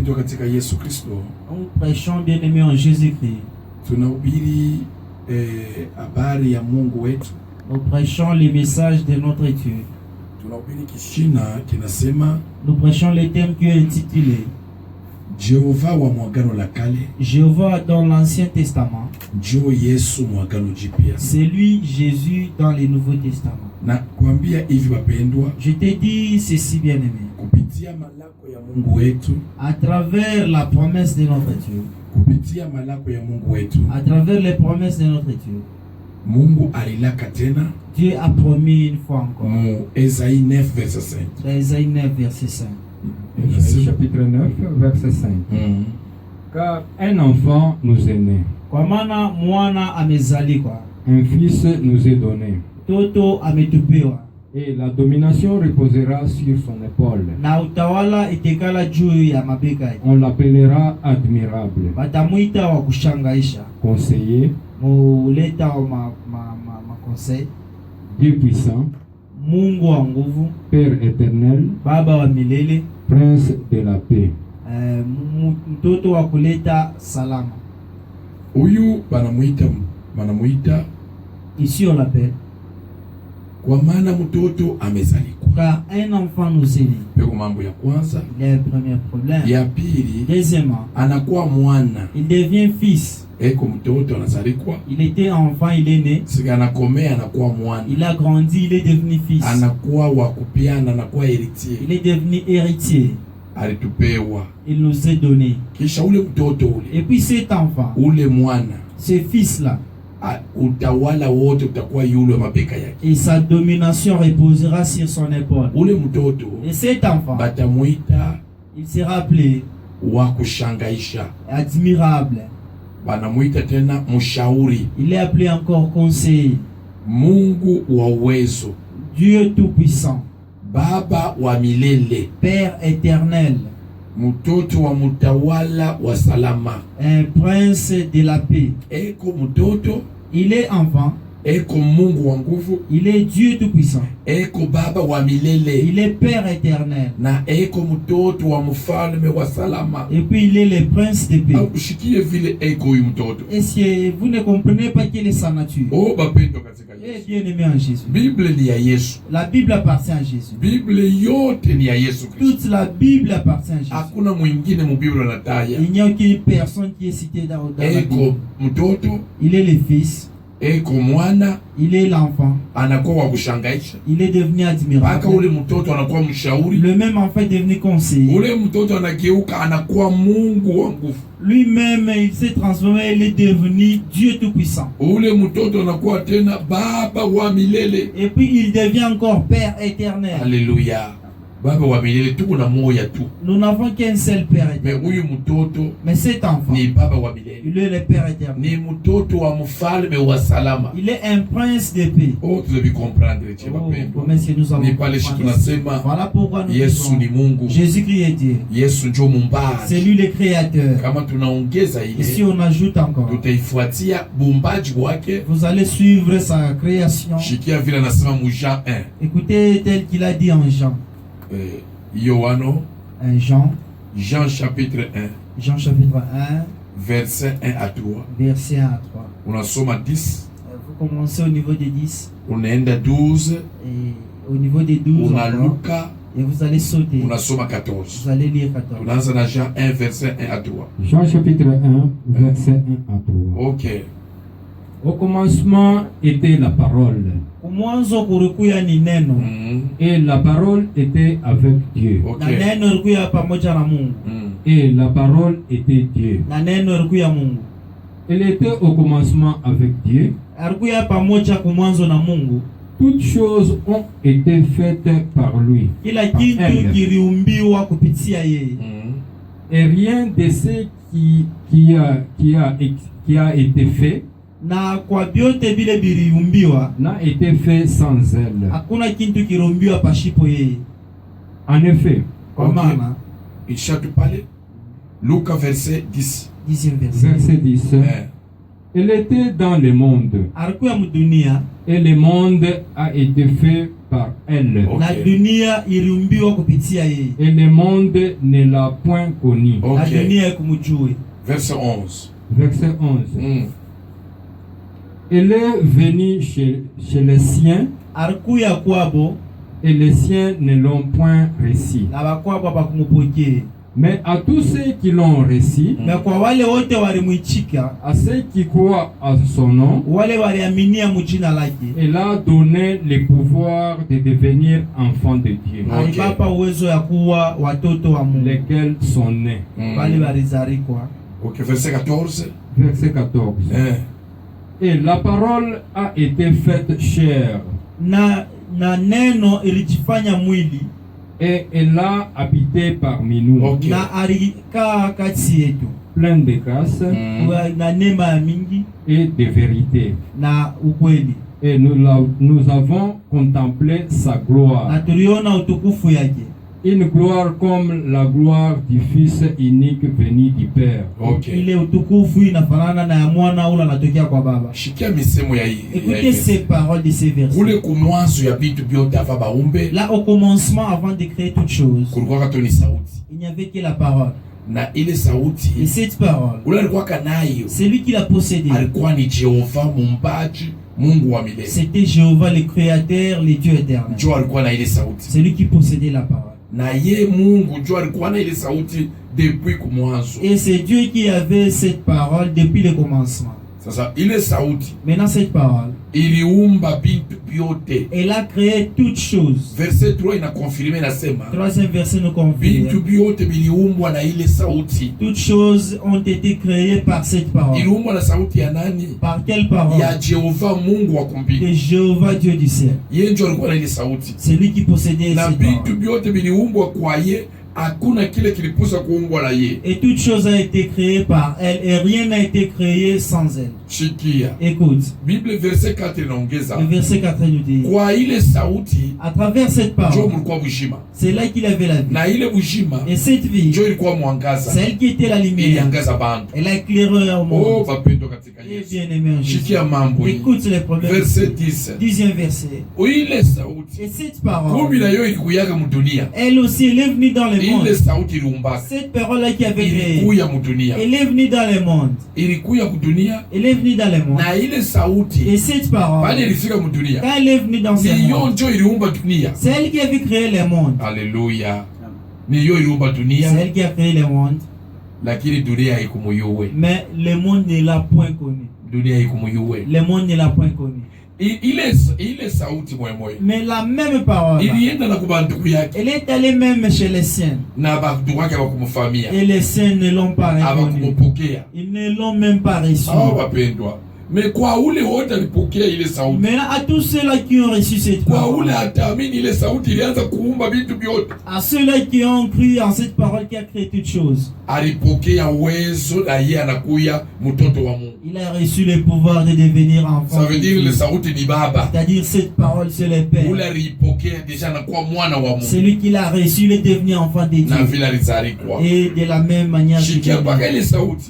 Nous prêchons, bien-aimés en Jésus-Christ. Nous prêchons les messages de notre Dieu. Nous prêchons les thèmes qui est intitulé Jéhovah dans l'Ancien Testament. C'est lui Jésus dans les Nouveaux Testaments. Je t'ai dit ceci, bien-aimé. À travers la promesse de notre Dieu, à travers les promesses de notre Dieu, Dieu a promis une fois encore. Ésaïe 9, verset 5. Ésaïe 9, verset 5. Chapitre 9, verset 5. Car un enfant nous est né. Un fils nous est donné. Et la domination reposera sur son épaule. On l'appellera admirable, conseiller, Dieu puissant, Père éternel, Prince de la paix. Ici on l'appelle car un enfant nous est né. Il y a un premier problème. Deuxièmement, il devient fils. Il était enfant, il est né. Il a grandi, il est devenu fils. Il est devenu héritier. Il nous est donné. Et puis cet enfant, ce fils-là, et sa domination reposera sur son épaule. Et cet enfant, il sera appelé admirable. Il est appelé encore conseiller. Dieu tout-puissant. Père éternel. Un prince de la paix. Il est enfant. Il est Dieu tout-puissant. Il est Père éternel. Et puis il est le prince de paix. Est-ce que vous ne comprenez pas quelle est sa nature? Eh bien aimé en Jésus. La Bible appartient à Jésus. Toute la Bible appartient à Jésus. Il n'y a aucune personne qui est citée dans la Bible. Il est le fils. Il est l'enfant. Il est devenu admirable. Le même enfant est devenu conseiller. Lui-même, il s'est transformé, il est devenu Dieu tout-puissant. Et puis il devient encore Père éternel. Alléluia. Nous n'avons qu'un seul Père éternel. Mais cet enfant, il est le Père éternel. Il est un prince de paix. Oh, vous devez comprendre. Voilà pourquoi nous disons Jésus-Christ est Dieu. C'est lui le créateur. Et si on ajoute encore, vous allez suivre sa création. Écoutez tel qu'il a dit en Jean. Jean chapitre 1. Jean chapitre 1. Verset 1 à 3. Verset 1 à 3. On a somme à 10. Vous commencez au niveau des 10. On est à 12. Et au niveau des 12. On a Lucas. Et vous allez sauter. On a somme à 14. Vous allez lire 14. On a Jean 1, verset 1 à 3. Jean chapitre 1, verset 1 à 3. Ok. Au commencement était la parole. Et la parole était avec Dieu. Okay. Et la parole était Dieu. Elle était au commencement avec Dieu. Toutes choses ont été faites par lui. Et rien de ce qui a été fait n'a été fait sans elle. En effet, il chante parler. Lucas verset 10. Verset 10. Elle était dans le monde. Et le monde a été fait par elle. Okay. Et le monde ne l'a point connu. Okay. Verset 11. Verset 11. Elle est venue chez les siens, et les siens ne l'ont point reçu. Mais à tous ceux qui l'ont reçu, à ceux qui croient à son nom, elle a donné le pouvoir de devenir enfants de Dieu, lesquels sont nés. Ok, verset 14. Verset 14. Et la parole a été faite chair, et elle a habité parmi nous. Okay. Plein de grâce et de vérité. Et nous avons contemplé sa gloire. Une gloire comme la gloire du Fils unique venu du Père. Okay. Écoutez ces paroles de ces versets. Là, au commencement, avant de créer toutes choses, il n'y avait que la parole. Et cette parole, c'est lui qui l'a possédée. C'était Jéhovah le Créateur, le Dieu éternel. C'est lui qui possédait la parole. Et c'est Dieu qui avait cette parole depuis le commencement. Maintenant cette parole, elle a créé toutes choses. Verset 3 il a confirmé la sema. Troisième verset nous confirme. Toutes choses ont été créées par cette parole. Par quelle parole? De Jéhovah Dieu du ciel. C'est lui qui possédait cette parole. Et toute chose a été créée par elle et rien n'a été créé sans elle. Écoute, Bible verset 4 le verset 4 nous dit, à travers cette parole, c'est là qu'il avait la vie. Et cette vie, c'est elle qui était la lumière. Elle a éclairé au monde. Et bien aimé en Jésus. Écoute les problèmes. Verset 10. 10e verset. Et cette parole, elle aussi, elle est venue dans le monde. Cette parole-là qui avait créé, elle est venue dans le monde. Elle est venue dans le monde. Et cette parole, quand elle est venue dans ce monde, c'est elle qui avait créé le monde. Alléluia. C'est elle qui a créé le monde. Mais le monde ne l'a point connu. Le monde ne l'a point connu. Mais la même parole, elle est allée même chez les siens. Et les siens ne l'ont pas reconnu. Ils ne l'ont même pas reçu. Mais quoi où les autres alipokea ile sauti. Maintenant à tous ceux-là qui ont reçu cette parole. Kwa ule ataamini ile sauti ilianza kuumba vitu vyote. À ceux-là qui ont cru en cette parole qui a créé toutes choses. Alipokea uwezo na yeye anakuya mtoto wa Mungu. Il a reçu le pouvoir de devenir enfant. Ça veut dire le sauti ni baba. C'est-à-dire cette parole c'est le Père. Ule alipokea déjà anakuwa mwana wa Mungu. Celui qui l'a reçu il est devenu enfant de Dieu. Na vile alizaliwa. Et de la même manière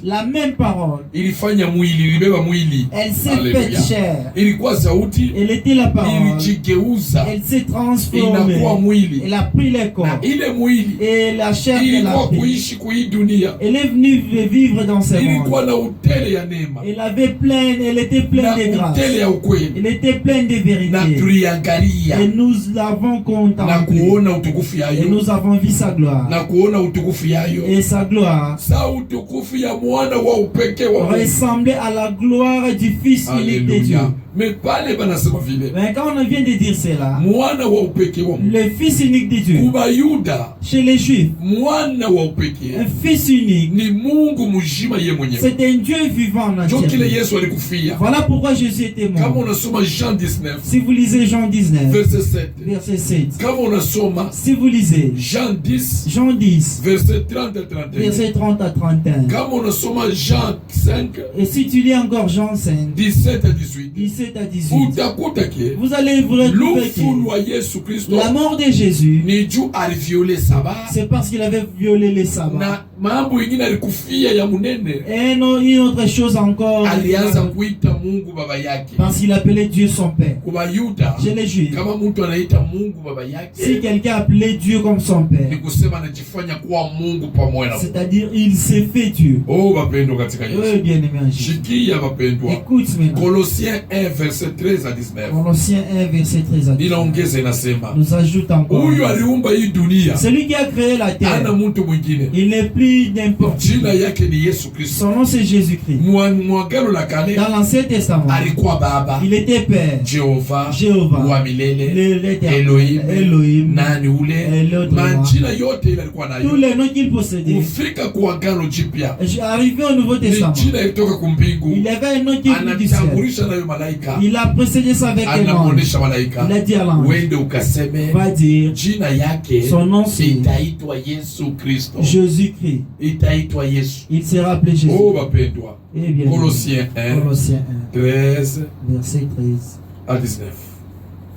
la même parole. Ilifanya mwili, ilibeba mwili. Elle s'est faite chair. Ilikuwa sauti. Elle était la parole. Ilijigeuza. Elle s'est transformée. Inakuwa mwili. Elle a pris le corps. Na ile mwili. Et la chair de la kuishi kui dunia. Elle est venue vivre dans ce monde. Ilikuwa na utele ya neema. Elle avait plein, elle était pleine de grâce. Utele ya ukweli. Elle était pleine de vérité. Na tuliangalia. Et nous l'avons contemplé. Na kuona utukufu yayo. Et nous avons vu sa gloire. Na kuona utukufu yayo. Et sa gloire. Sa utukufu ya mwana wa upekee wa Mungu. Ressemblait à la gloire du Fils unique de Dieu. Mais pale banasema vile. Mais quand on vient de dire cela, mwana wa upekee wa Mungu. Le Fils unique de Dieu. Kuba Yuda. Chez les Juifs. Mwana wa upekee. Un Fils unique. Ni Mungu mzima yeye mwenyewe. C'est un Dieu vivant en entier. Kile Yesu alikufia. Voilà pourquoi Jésus était mort. Kama unasoma Jean 19. Si vous lisez Jean 19. Verset 7. Verset 7. Kama unasoma. Si vous lisez Jean 10. Jean 10. Verset 30 à 31. Verset 30 à 31. Kama unasoma Jean 5. Et si tu lis encore Jean 5. 17 à 18. 17 à 18. Vous allez vous retrouver que la mort de Jésus, c'est parce qu'il avait violé les sabbats. mambo ingine alikufia ya munene. Et non, une autre chose encore. Alianza kuita Mungu baba yake. Parce qu'il appelait Dieu son père. Kwa Yuda, chez les Juifs, kama mtu anaita Mungu baba yake, si quelqu'un appelait Dieu comme son père, ni kusema anajifanya kuwa Mungu pamoja na Mungu. C'est-à-dire il s'est fait Dieu. Oh bapendwa katika Yesu. Oui, bien aimé en Jésus. Shikia bapendwa. Écoute maintenant. Colossiens 1 verset 13 à 19. Colossiens 1 verset 13 à 19. Inaongeza inasema. Nous ajoute encore. Huyu aliumba hii dunia. Celui qui a créé la terre. Ana mtu mwingine. Il n'est plus n'importe qui. Jina yake ni Yesu Kristo. Son nom c'est Jésus-Christ. Mwagano la kale. Dans l'Ancien Testament. Alikuwa baba. Il était père. Jehova. Wa milele. Elohim. Nani ule. Majina yote ile alikuwa nayo. Tous les noms qu'il possédait. Kufika kwa agano jipya. Arrivé au Nouveau Testament. Jina ilitoka kumbingu. Il avait un nom qui venait du ciel. Anatambulisha nayo malaika. Il a précédé ça avec un nom. Malaika. Il a dit à l'ange. Wende ukaseme. Va dire. Jina yake. Son nom c'est. Itaitwa Yesu Kristo. Jésus-Christ. Itaitwa Yesu. Il sera appelé Jésus. Oh bapendwa. Eh bien. Colossiens 1. 13. Verset 13 à 19.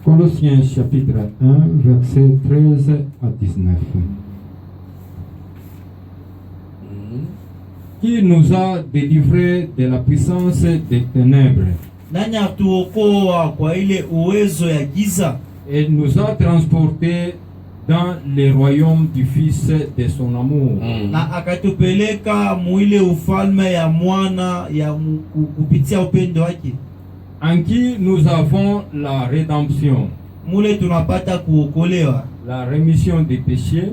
Colossiens chapitre 1 verset 13 à 19. Qui nous a délivrés de la puissance des ténèbres et nous a transportés dans le royaume du Fils de son amour. En qui nous avons la rédemption, la rémission des péchés.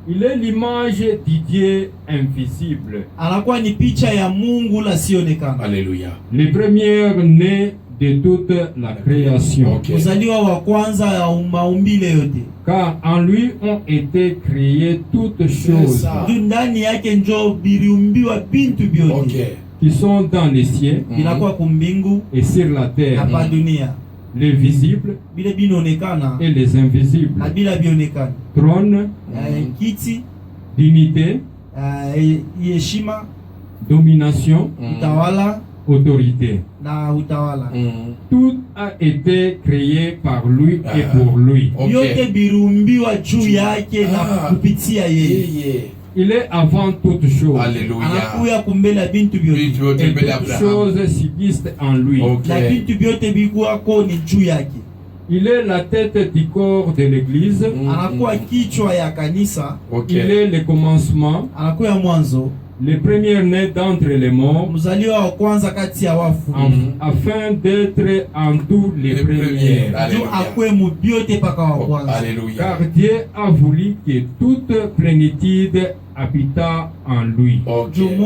Il est l'image du Dieu invisible. Alléluia. Les premières nées de toute la création. Okay. Car en lui ont été créées toutes choses. Okay. Qui sont dans les cieux et sur la terre. Les visibles et les invisibles. Trône, dignité, domination, autorité. Tout a été créé par lui et pour lui. Okay. Il est avant toutes choses. Alléluia. Et toutes choses subsistent en lui. Okay. Il est la tête du corps de l'Église. Okay. Il est le commencement, le premier-né d'entre les morts, afin d'être en tous les premiers. Alléluia. Car Dieu a voulu que toute plénitude habita en lui. Okay.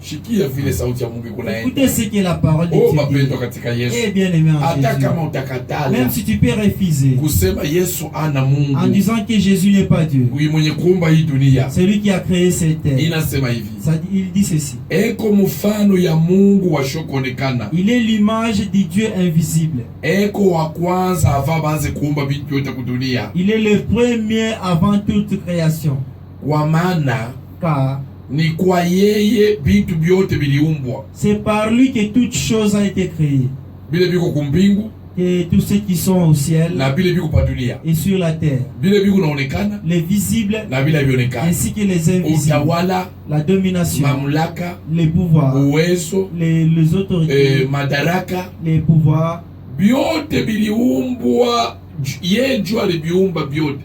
Shikia vile sauti ya Mungu kuna yeye. Écoutez ce que la parole de Dieu mapendo katika Yesu. Eh bien aimé en Hata Jésus. kama utakatala. Même si tu peux refuser. Kusema Yesu ana Mungu. En disant que Jésus n'est pas Dieu. Huyu mwenye kuumba hii dunia. Celui qui a créé cette terre. Inasema hivi. Il dit ceci. Eko mfano ya Mungu washokuonekana. Il est l'image du Dieu invisible. Eko wa kwanza ava baanze kuumba vitu vyote kudunia. Il est le premier avant toute création. Kwa maana car ni kwa yeye vitu vyote viliumbwa. C'est par lui que toute chose a été créée. Bile biko kumbingu. Et tous ceux qui sont au ciel na bile biko pa dunia. Et sur la terre. Bile biko naonekana. Les visibles na bile bionekana. Ainsi que les invisibles. Utawala, la domination, mamlaka, les pouvoirs, uwezo, les autorités, madaraka, les pouvoirs. Biote biliumbwa.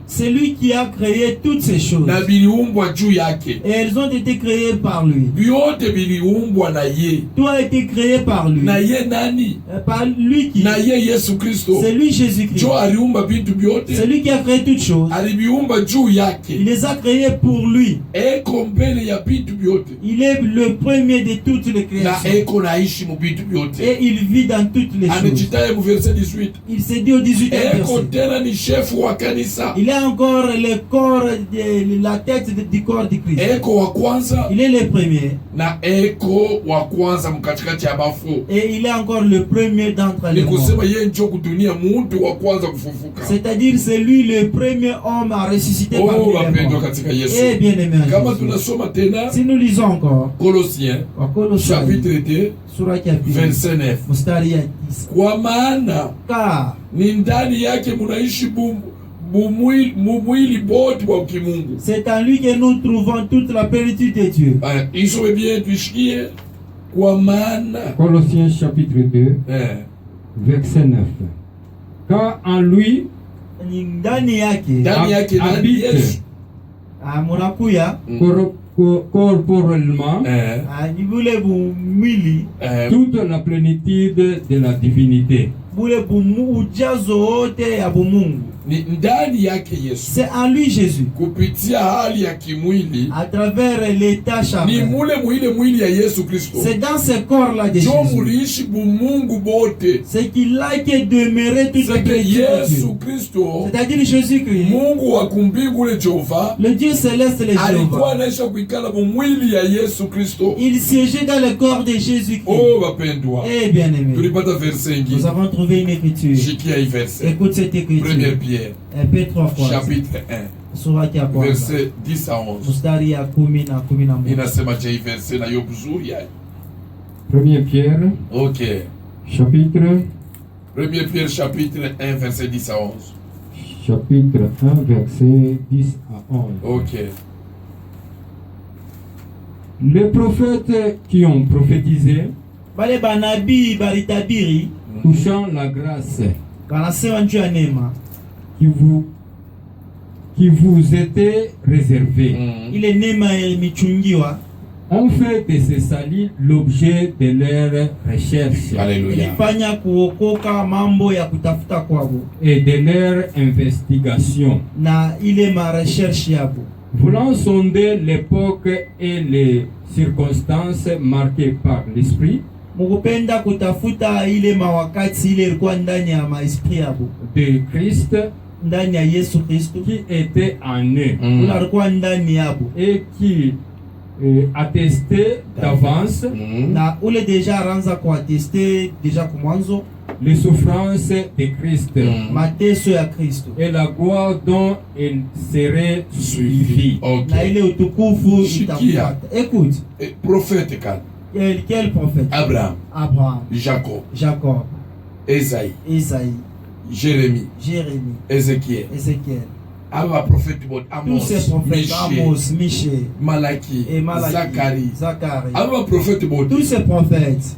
C'est lui qui a créé toutes ces choses. Et elles ont été créées par lui. Tout a été créé par lui. Par lui qui. C'est lui Jésus-Christ. C'est lui qui a créé toutes choses. Il les a créées pour lui. Il est le premier de toutes les créations. Et il vit dans toutes les choses. Il s'est dit au 18e verset. Il est encore le corps de la tête du corps de Christ. Il est le premier. Et il est encore le premier d'entre les morts. C'est-à-dire c'est lui le premier homme à ressusciter parmi les morts. Et bien aimé, si nous lisons encore Colossiens chapitre 2 verset 9. Mustari ya 10. Kwa maana car ni ndani yake munaishi C'est en lui que nous trouvons toute la plénitude de Dieu. Colossiens chapitre 2, verset 9. Car en lui habite corporellement toute la plénitude de la divinité. C'est en lui Jésus. À travers l'état charnel. C'est dans ce corps-là de Jésus. C'est qu'il a que demeurer toute la plénitude de Dieu. C'est-à-dire Jésus-Christ. Le Dieu céleste, le Jéhovah. Il siégeait dans le corps de Jésus-Christ. Eh bien aimé. Nous avons trouvé une écriture. Écoute cette écriture. Première Pierre. Chapitre 1. Verset 10 à 11. Première Pierre. Ok. Chapitre. Première Pierre chapitre 1 verset 10 à 11. Chapitre 1 verset 10 à 11. Ok. Les prophètes qui ont prophétisé touchant la grâce qui vous était réservée ont fait de ces salis l'objet de leur recherche. Alléluia. Et de leur investigation. Voulant sonder l'époque et les circonstances marquées par l'Esprit de Christ qui était en eux et qui attestait d'avance les souffrances de Christ et la gloire dont il serait suivi. Écoute. Prophète Quel prophète? Abraham. Jacob. Esaïe. Jérémie. Ézéchiel. Prophète tous ces prophètes, Amos, Michée, Malaki, Zacharie. Tous ces prophètes,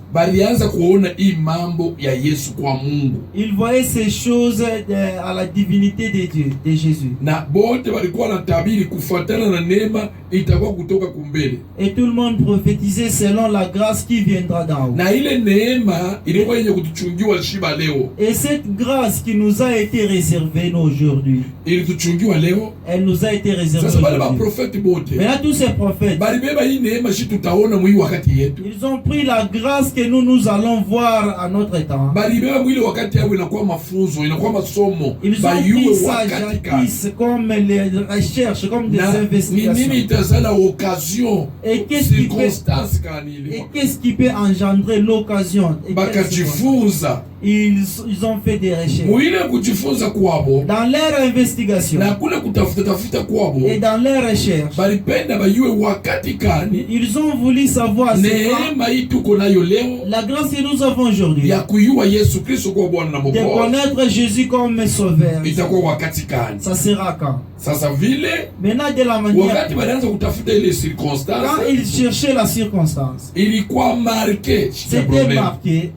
ils voyaient ces choses à la divinité de Dieu, de Jésus. Et tout le monde prophétisait selon la grâce qui viendra d'en haut. Et cette grâce qui nous a été réservée nous aujourd'hui, elle nous a été réservée aujourd'hui. Mais là, tous ces prophètes, ils ont pris la grâce que nous allons voir à notre temps. Ils ont pris ça jadis comme les recherches, comme des investigations. Et qu'est-ce qui peut engendrer l'occasion? Ils ont fait des recherches. Dans leur investigation et dans leur recherche, ils ont voulu savoir la grâce que nous avons aujourd'hui de connaître Jésus comme Sauveur. Ça sera quand? Maintenant, de la manière quand ils cherchaient la circonstance, c'était marqué.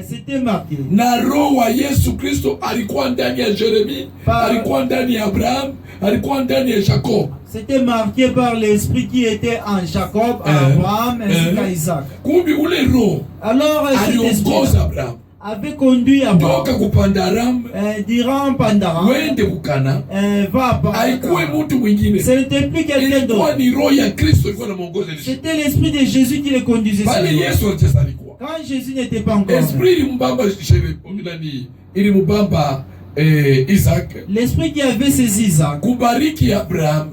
C'était marqué. Na roho wa Yesu Kristo alikuwa ndani ya Jeremie, alikuwa ndani ya Abraham, alikuwa ndani ya Jacob. C'était marqué par l'esprit qui était en Jacob, Abraham ainsi qu'à Isaac. Kumbi ule roho. Alors cet esprit Abraham avait conduit Abraham d'Iran Pandaram va ce n'était plus quelqu'un d'autre. C'était l'esprit de Jésus qui le conduisait. Quand Jésus n'était pas encore l'esprit qui avait saisi Isaac, kubariki Abraham,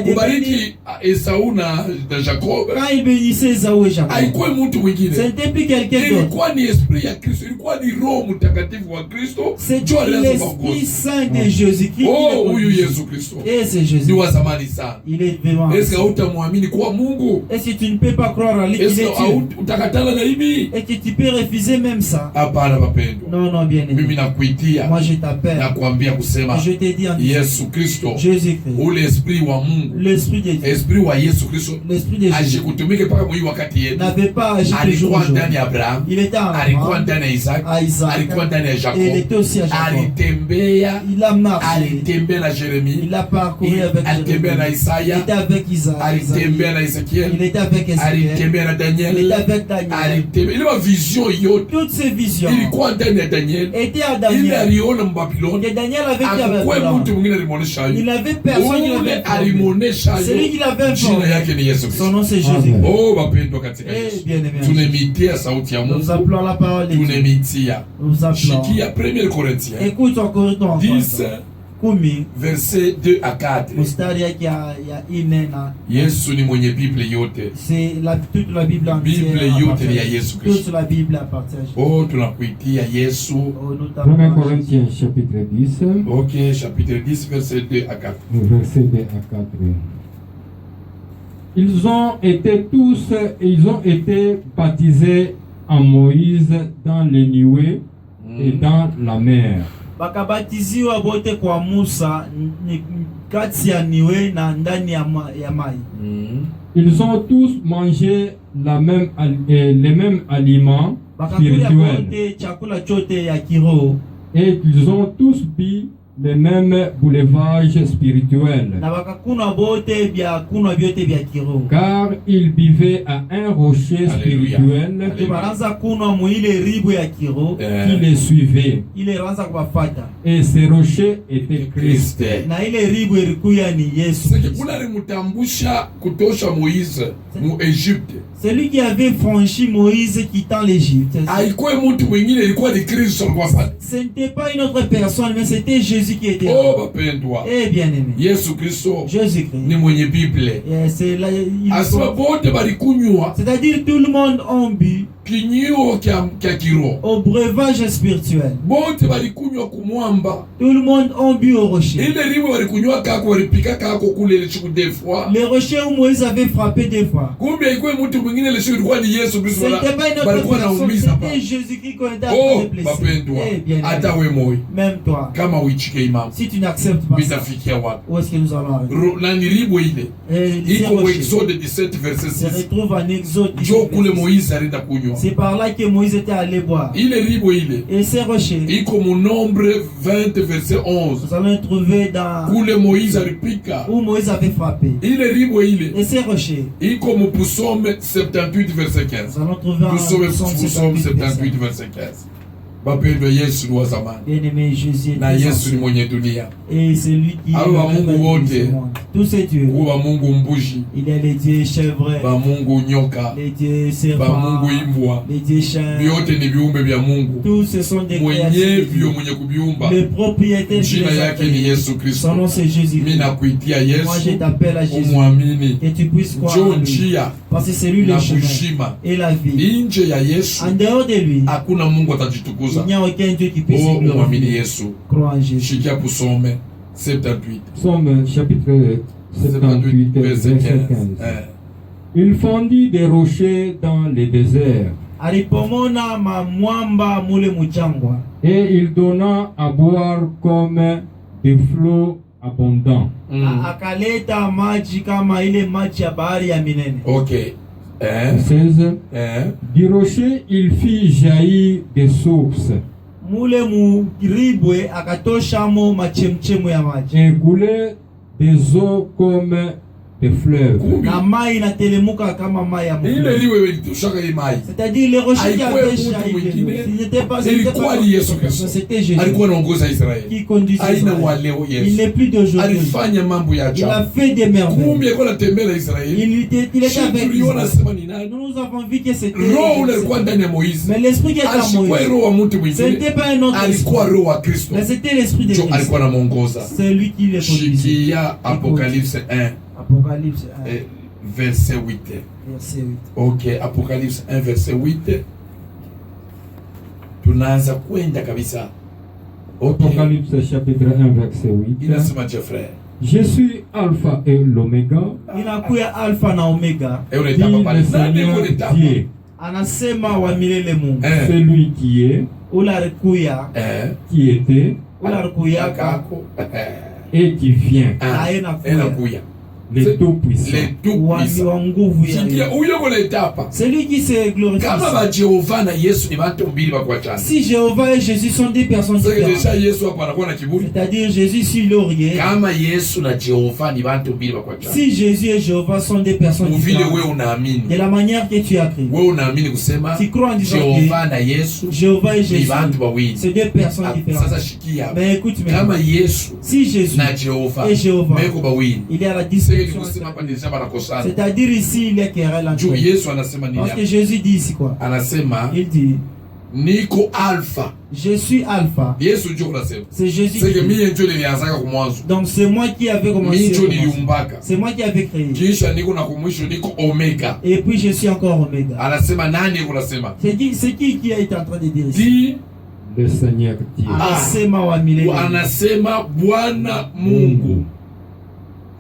kubariki Esau na Jacob, quand il bénissait Esau et Jacob, ce n'était plus quelqu'un d'autre. C'était l'Esprit Saint de Jésus-Christ. Et c'est Jésus. Il est vivant. Est-ce que tu ne peux pas croire à lui qu'il est Dieu? Et que tu peux refuser même ça? Non, bien aimé. Moi Moi je t'appelle. Nakwambia kusema. Je te dis en Yesu Kristo. Jésus-Christ. Ou l'esprit wa Mungu. L'esprit de Dieu. Esprit wa Yesu Kristo. L'esprit de Jésus. Ajikutumike paka mwi wakati yetu. N'avait pas agi alikuwa ndani ya Abraham. Il était en Abraham. Alikuwa ndani ya Isaac. Alikuwa ndani ya Jacob. Il était aussi à Jacob. Alitembea. Il a marché. Alitembea na Jérémie. Il a parcouru avec Jérémie. Alitembea na Isaiah. Il était avec Isaac. Alitembea na Ezekiel. Il était avec Ezekiel. Alitembea na Daniel. Il était avec Daniel. Alitembea. Ile vision yote. Toutes ces visions. Ilikuwa ndani ya Daniel. Était à Daniel. Il aliona Babylone. Et Daniel avait dit avec Babylone. Il avait personne qui l'avait informé. Celui qui l'avait informé. Son nom c'est Jésus. Oh, bapendwa katika Yesu. Tunemitia sauti ya Mungu. Nous appelons la parole de Dieu. Tunemitia. Nous appelons. Shikia 1 Corinthiens. Écoute en Corinthiens. 10 verset 2 à 4. Mstari yake ya 4 na Yesu ni mwenye Biblia yote. C'est toute la Bible entière. Biblia yote ni ya Yesu Kristo. Toute la Bible appartient à Jésus. Oh, tunakuitia Yesu. 1 Corinthiens chapitre 10. OK, chapitre 10 verset 2 à 4. Verset 2 à 4. Ils ont été baptisés en Moïse dans les nuées et dans la mer. Bakabatiziwa bote kwa Musa kati ya niwe na ndani ya mai. Ils ont tous mangé les mêmes aliments spirituels. Chakula chote ya kiroho. Et ils ont tous bu les mêmes breuvages spirituels. Car ils buvaient à un rocher spirituel qui les suivait. Et ce rocher était Christ. C'est lui qui avait franchi Moïse quittant l'Égypte. Ce n'était pas une autre personne, mais c'était Jésus qui était là. Oh, eh bien aimé. Jésus-Christ. Ni mwenye Bible. C'est-à-dire tout le monde a bu au breuvage spirituel. Tout le monde a bu au rocher. Les rochers où Moïse avait frappé des fois. C'était pas une autre personne, c'était Jésus-Christ qu'on était en train de blesser. Même toi, si tu n'acceptes pas ça, où est-ce que nous allons arriver? Exode 17 verset 6. Se retrouve en Exode 17 verset 6. C'est par là que Moïse était allé boire. Et ces rochers, nombre 20 verset 11. Nous allons trouver dans où Moïse avait frappé. Et ces rochers, Psaume 78 verset 15. Nous allons trouver Psaume 78 verset 15. Bien-aimé, Jésus na Yesu ni mwenye dunia. Et c'est lui qui est Mungu wote. Tous ces dieux. Mungu mbuji. Il est le Dieu chèvre. Mungu nyoka. Les dieux serpents. Mungu imbwa. Les dieux chiens. Vyote ni viumbe vya Mungu. Tous ce sont des créatures. Mwenye kubiumba. Le propriétaire. Jina yake ni Yesu Kristo. Son nom c'est Jésus. Mimi nakuitia Yesu. Moi je t'appelle à Jésus. Umwamini. Que tu puisses croire en lui. Parce que c'est lui le chemin et la vie. Nje ya Yesu. En dehors de lui. Hakuna Mungu atajitukuza. Il n'y a aucun Dieu qui puisse glorifier. Yesu. Crois en Jésus. Shikia Psaume 78. Psaume chapitre 78 verset 15. Il fondit des rochers dans les déserts. Et il donna à boire comme des flots abondants. Ok. 16. Du rocher il fit jaillir des sources. Et coulait des eaux comme des fleuves. C'est-à-dire les rochers qui avaient jailli, c'était Jésus qui conduisait Israël. Il n'est plus d'aujourd'hui. Il a fait des merveilles. Il était avec Israël. Nous avons vu que c'était Jésus. Mais l'esprit qui était en Moïse, ce n'était pas un autre esprit, mais c'était l'esprit de Christ. C'est lui qui les conduisait. Apocalypse 1. Apocalypse 1. Verset 8. Verset 8. Ok, Apocalypse 1 verset 8. Tunaanza kwenda kabisa. Okay. Apocalypse chapitre 1 verset 8. Inasema je frère. Je suis Alpha et l'Oméga. Inakuya Alpha na Omega. Anasema wa milele Mungu. Celui qui est, qui était, et qui vient. Le Tout-Puissant. C'est lui qui s'est glorifié. Si Jéhovah et Jésus sont deux personnes différentes, c'est-à-dire Jésus sur l'orier, si Jésus et Jéhovah sont deux personnes différentes, de la manière que tu as cru, tu crois en disant que Jéhovah et Jésus, c'est deux personnes différentes. Mais écoute, si Jésus et Jéhovah, il y a la distinction. C'est-à-dire ici il y a querelle entre eux. Parce que Jésus dit ici quoi? Il dit Niko Alpha. Je suis Alpha. C'est Jésus. Donc c'est moi qui avais commencé. C'est moi qui avais créé. Et puis je suis encore Oméga. C'est qui a été en train de dire ici? Le Seigneur Dieu. Anasema Bwana Mungu.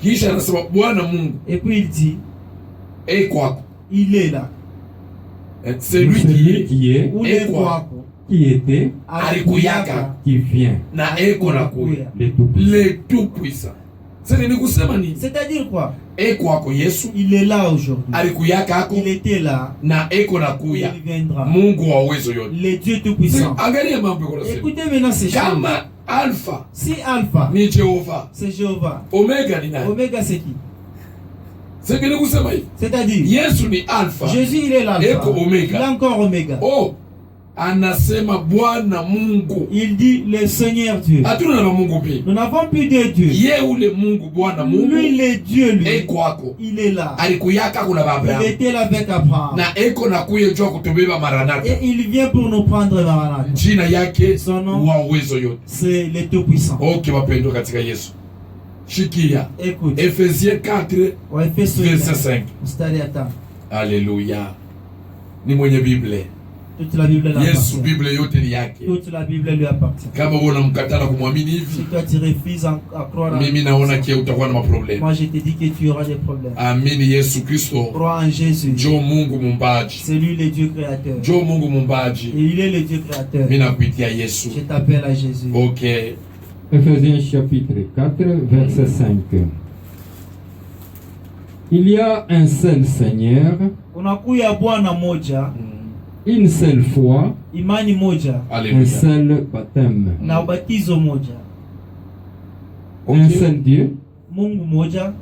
Kisha anasema Bwana Mungu. Et puis il dit et kwako. Il est là. C'est lui qui est et kwako. Qui était, alikuyaka, qui vient, na eko na kuya. Le Tout-Puissant. C'est-à-dire quoi? Et kwako Yesu. Il est là aujourd'hui. Alikuyaka ako. Il était là. Na eko na kuya. Il viendra. Mungu wa uwezo yote. Le Dieu Tout-Puissant. Angalia mambo yako nasema. Écoutez maintenant ces choses. Kama Alpha. Si Alpha. Ni Jéhovah. C'est Jéhovah. Omega ni nani? Omega c'est qui? C'est-à-dire Yesu ni Alpha. Jésus il est l'Alpha. Eko Omega. Il est encore Omega. Oh. Anasema Bwana Mungu. Il dit le Seigneur Dieu. Hatuna na Mungu pia. Nous n'avons plus de Dieu. Ye ule Mungu Bwana Mungu. Lui le Dieu lui. Eko wako. Il est là. Alikuyaka kuna Abraham. Il était là avec Abraham. Na eko na kuye jua kutubeba Maranatha. Et il vient pour nous prendre Maranatha. Jina yake son nom wa uwezo yote. C'est le Tout-Puissant. Okay wapendwa katika Yesu. Shikia. Écoute. Ephésiens 4 verset 5. Alléluia. Ni mwenye Biblia. Toute la Bible Yesu Biblia yote ni yake. Toute la Bible lui appartient. Kama wewe unamkatala kumwamini hivi, si toi tu refuses à croire, mimi naona kia utakuwa na maproblème. Moi je te dis que tu auras des problèmes. Amini Yesu Kristo. Crois en Jésus. Jo Mungu mumbaji. C'est lui le Dieu créateur. Jo Mungu mumbaji. Et il est le Dieu créateur. Mimi nakuitia Yesu. Je t'appelle à Jésus. OK. Ephésiens chapitre 4 verset 5. Il y a un seul Seigneur. Unakuya Bwana moja. Une seule foi, imani moja, un seul baptême, na ubatizo moja, un seul Dieu, Mungu moja,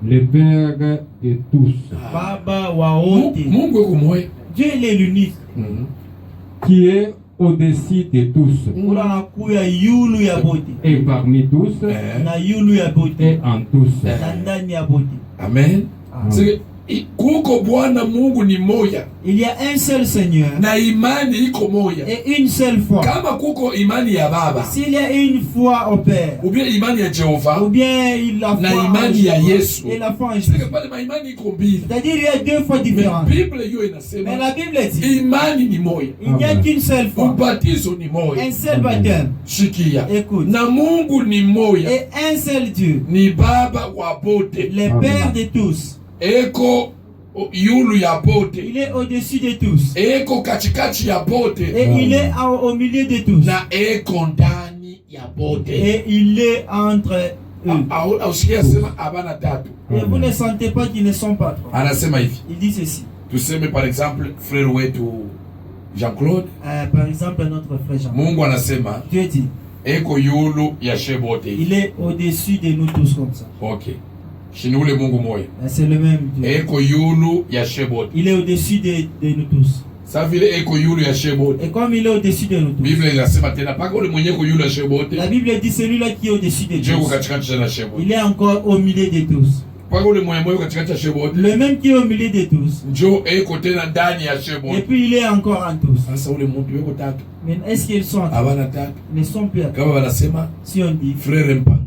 le Père de tous, Baba wa wote. Mungu yuko moja. Dieu il est l'unique, qui est au-dessus de tous, unakuya yulu ya bote, et parmi tous, na yulu ya bote, et en tous, na ndani ya bote. Amen. Kuko Bwana Mungu ni moja. Il y a un seul Seigneur. Na imani iko moja. Et une seule foi. Kama kuko imani ya Baba. S'il y a une foi au Père. Ou bien imani ya Jehova. Ou bien la foi na imani ya Yesu. Et la foi en Jésus. C'est-à-dire il y a deux fois différentes. Mais la Bible dit. Imani ni moja. Il n'y a qu'une seule foi. Ubatizo ni moja. Un seul baptême. Shikia. Écoute. Na Mungu ni moja. Et un seul Dieu. Ni Baba wa bote. Le Père de tous. Eko yulu ya bote. Il est au-dessus de tous. Eko katikati ya bote. Et il est au milieu de tous. Na eko ndani ya bote. Et il est entre eux. Et vous ne sentez pas qu'ils ne sont pas trois. Anasema hivi. Il dit ceci. Tuseme par exemple frère wetu Jean-Claude. Par exemple notre frère Jean. Mungu anasema. Dieu dit. Eko yulu ya shebote. Il est au-dessus de nous tous comme ça. OK. Shinule Mungu moja. C'est le même Dieu. Eko yulu ya shebote. Il est au-dessus de nous tous. Sa vile eko yulu ya shebote. Et comme il est au-dessus de nous tous. Biblia inasema tena paka ule mwenye ko yulu ya shebote. La Bible dit celui-là qui est au-dessus de tous. Il est encore au milieu de tous. Le même qui est au milieu de tous. Et puis il est encore en tous. Mais est-ce qu'ils sont en tous? Ils ne sont plus en tous. Si on dit frère Mpanga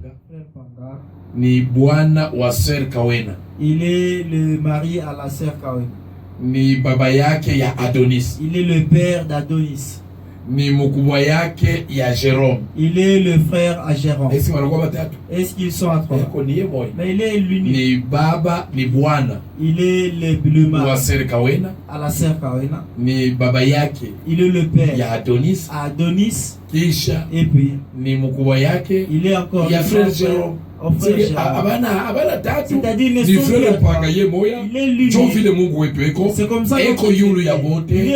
ni bwana wa Sir Kawena. Il est le mari à la sœur Kawena. Ni baba yake ya Adonis. Il est le père d'Adonis. Ni mkubwa yake ya Jérôme. Il est le frère à Jérôme. Est-ce qu'ils sont à trois? Mais il est l'unique. Ni baba ni bwana. Il est le mari wa Sir Kawena. À la sœur Kawena. Ni baba yake. Il est le père ya Adonis. Adonis. Kisha et puis ni mkubwa yake il est encore ya frère Jérôme. Abana tatu ni frère panga ye moya jo vile Mungu wetu eko yulu ya bote,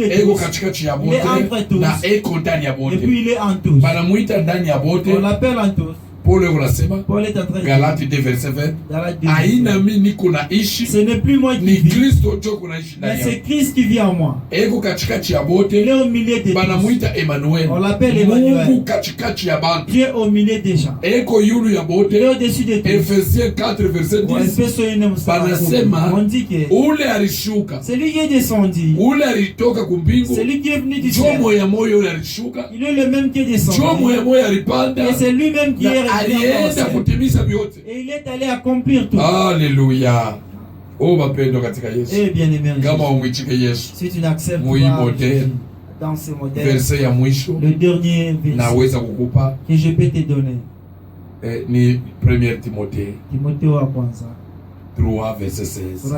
eko katikati ya bote na eko ndani ya bote. Banamuita ndani ya bote. On l'appelle en tous. Paul est en train de Galate 2 verset 20. Aina mi niko na ishi. Ce n'est plus moi qui vis. Ni Kristo njoo naishi ndani. Mais c'est Christ qui vit en moi. Eko katikati ya bote. Il est au milieu des banamuita Emmanuel. On l'appelle Emmanuel. Mungu katikati ya bantu. Dieu au milieu des gens. Eko yulu ya bote. Il est au-dessus de tous. Ephésiens 4 verset 10. Banasema ule alishuka. C'est lui qui est descendu. Ule alitoka kumbingu. C'est lui qui est venu du ciel. Jomo ya moyo ule alishuka. Il est le même qui est descendu. Jomo ya moyo alipanda. Et c'est lui-même qui est alienda kutimiza vyote. Et il est allé accomplir tout. Alléluia. Oh bapendo katika Yesu. Eh bien aimé. Kama umwichike Yesu. Si tu n'acceptes pas dans ce modèle. Verset ya mwisho. Le dernier verset. Naweza kukupa. Que je peux te donner. Ni 1 Timothée. Timothée wa kwanza. 3 verset 16.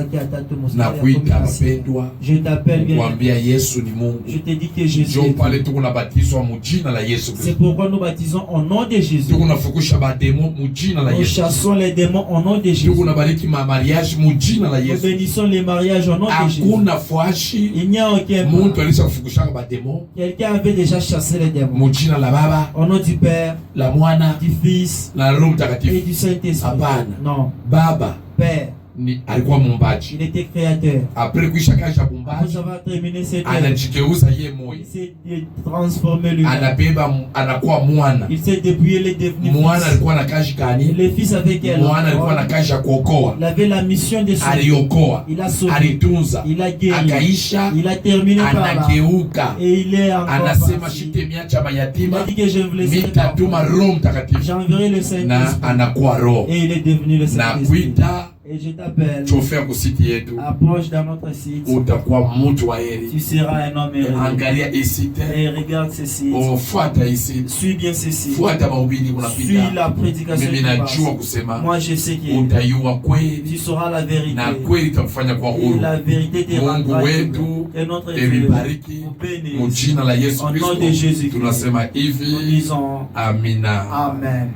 Na kuita wapendwa. Je t'appelle bien. Kuambia Yesu ni Mungu. Je te dis que Jésus. Jo pale tukunabatizwa mu jina la Yesu Kristo. C'est pourquoi nous baptisons au nom de Jésus. Tukunafukusha bademo mu jina la Yesu. Nous chassons les démons au nom de Jésus. Tukunabariki mariage mu jina la Yesu. Nous bénissons les mariages au nom de Jésus. Hakuna fuashi. Il n'y a aucun muntu alisha kufukusha bademo. Quelqu'un avait déjà chassé les démons. Mu jina la Baba. Au nom du Père, la Mwana, du Fils, la Roho Mtakatifu. Et du Saint-Esprit. Hapana. Non. Baba. Père. Ni alikuwa muumbaji. Il était créateur. Après kuisha kaja muumbaji. Après avoir terminé cette œuvre, anajigeuza yeye moyo. Il s'est transformé lui. Anabeba anakuwa mwana. Il s'est dépouillé, il est devenu fils. Mwana alikuwa na kazi gani? Le fils avait quelle? Mwana alikuwa na kazi ya kuokoa. Il avait la mission de sauver. Aliokoa. Il a sauvé. Alitunza. Il a guéri. Akaisha. Il a terminé par là. Anageuka. Et il est encore anasema shitemiacha mayatima. Il a dit que je vous laisse. Mitatuma Roho Mtakatifu. J'enverrai le Saint-Esprit. Na anakuwa roho. Et il est devenu le Saint-Esprit. Na kuita. Et je t'appelle. Approche dans notre site. Tu seras un homme heureux. Et regarde ceci. Suis bien ceci. Suis la prédication. Moi je sais que tu sauras la vérité. Et la vérité te rendra libre. Et notre Dieu vous bénisse. Au nom de Jésus. Nous disons Amen.